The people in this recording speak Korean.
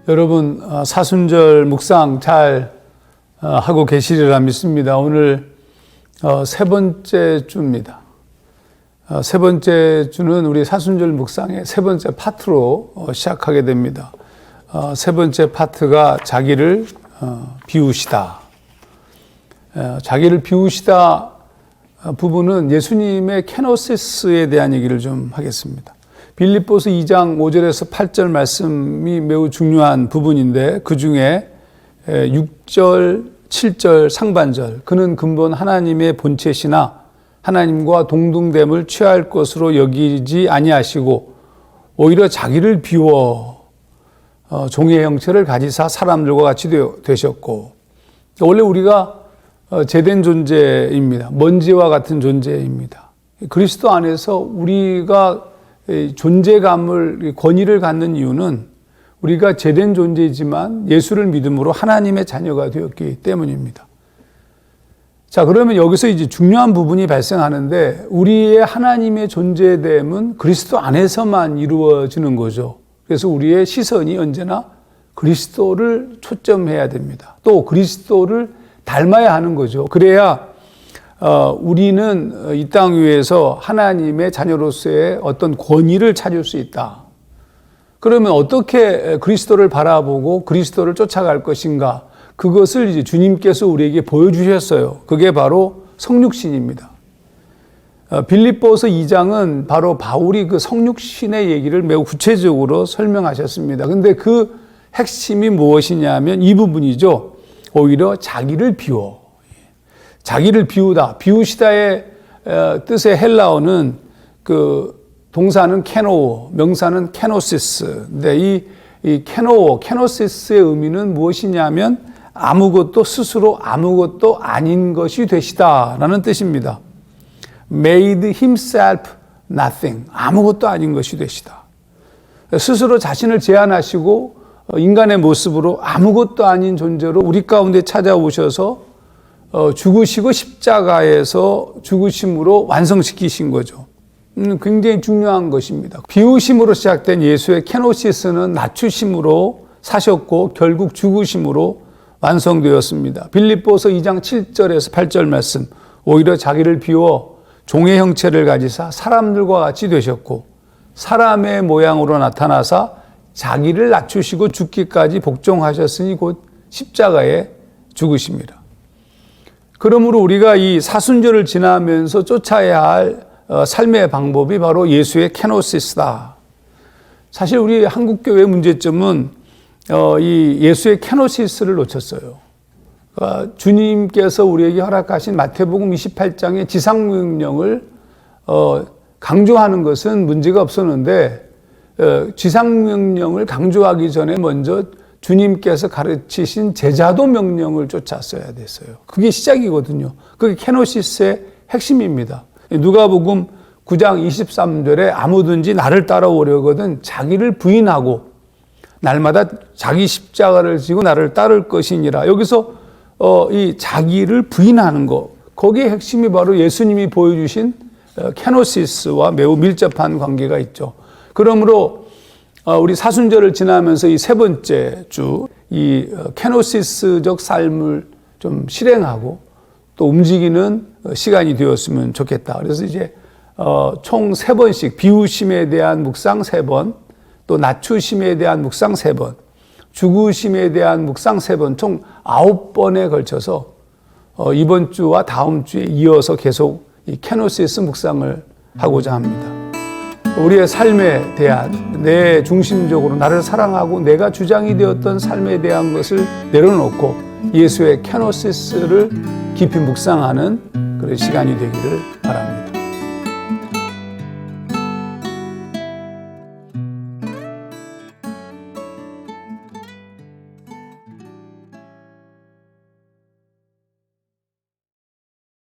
여러분 사순절 묵상 잘 하고 계시리라 믿습니다. 오늘 세 번째 주입니다. 세 번째 주는 우리 사순절 묵상의 세 번째 파트로 시작하게 됩니다. 세 번째 파트가 자기를 비우시다. 자기를 비우시다 부분은 예수님의 케노시스에 대한 얘기를 좀 하겠습니다. 빌립보서 2장 5절에서 8절 말씀이 매우 중요한 부분인데 그 중에 6절, 7절 상반절 그는 근본 하나님의 본체시나 하나님과 동등됨을 취할 것으로 여기지 아니하시고 오히려 자기를 비워 종의 형체를 가지사 사람들과 같이 되셨고, 원래 우리가 제된 존재입니다. 먼지와 같은 존재입니다. 그리스도 안에서 우리가 존재감을, 권위를 갖는 이유는 우리가 제된 존재이지만 예수를 믿음으로 하나님의 자녀가 되었기 때문입니다. 자, 그러면 여기서 이제 중요한 부분이 발생하는데 우리의 하나님의 존재됨은 그리스도 안에서만 이루어지는 거죠. 그래서 우리의 시선이 언제나 그리스도를 초점해야 됩니다. 또 그리스도를 닮아야 하는 거죠. 그래야 우리는 이 땅 위에서 하나님의 자녀로서의 어떤 권위를 찾을 수 있다. 그러면 어떻게 그리스도를 바라보고 그리스도를 쫓아갈 것인가? 그것을 이제 주님께서 우리에게 보여주셨어요. 그게 바로 성육신입니다. 빌립보서 2장은 바로 바울이 그 성육신의 얘기를 매우 구체적으로 설명하셨습니다. 근데 그 핵심이 무엇이냐면 이 부분이죠. 오히려 자기를 비워. 자기를 비우다. 비우시다의 뜻의 헬라어는 그 동사는 케노, 명사는 케노시스. 근데 이 케노시스의 의미는 무엇이냐면 아무것도 스스로 아무것도 아닌 것이 되시다라는 뜻입니다. Made himself nothing. 아무것도 아닌 것이 되시다. 스스로 자신을 제한하시고 인간의 모습으로 아무것도 아닌 존재로 우리 가운데 찾아오셔서 죽으시고 십자가에서 죽으심으로 완성시키신 거죠. 굉장히 중요한 것입니다. 비우심으로 시작된 예수의 케노시스는 낮추심으로 사셨고 결국 죽으심으로 완성되었습니다. 빌립보서 2장 7절에서 8절 말씀, 오히려 자기를 비워 종의 형체를 가지사 사람들과 같이 되셨고 사람의 모양으로 나타나사 자기를 낮추시고 죽기까지 복종하셨으니 곧 십자가에 죽으십니다. 그러므로 우리가 이 사순절을 지나면서 쫓아야 할 삶의 방법이 바로 예수의 케노시스다. 사실 우리 한국교회의 문제점은 이 예수의 케노시스를 놓쳤어요. 주님께서 우리에게 허락하신 마태복음 28장의 지상명령을 강조하는 것은 문제가 없었는데 지상명령을 강조하기 전에 먼저 주님께서 가르치신 제자도 명령을 쫓았어야 됐어요. 그게 시작이거든요. 그게 케노시스의 핵심입니다. 누가복음 9장 23절에 아무든지 나를 따라오려거든 자기를 부인하고 날마다 자기 십자가를 지고 나를 따를 것이니라. 여기서 이 자기를 부인하는 것, 거기에 핵심이 바로 예수님이 보여주신 케노시스와 매우 밀접한 관계가 있죠. 그러므로 우리 사순절을 지나면서 이 세 번째 주, 이 케노시스적 삶을 좀 실행하고 또 움직이는 시간이 되었으면 좋겠다. 그래서 이제 총 3번씩 비우심에 대한 묵상 3번, 또 낮추심에 대한 묵상 3번, 죽으심에 대한 묵상 3번, 총 9번에 걸쳐서 이번 주와 다음 주에 이어서 계속 이 케노시스 묵상을 하고자 합니다. 우리의 삶에 대한 내 중심적으로 나를 사랑하고 내가 주장이 되었던 삶에 대한 것을 내려놓고 예수의 케노시스를 깊이 묵상하는 그런 시간이 되기를 바랍니다.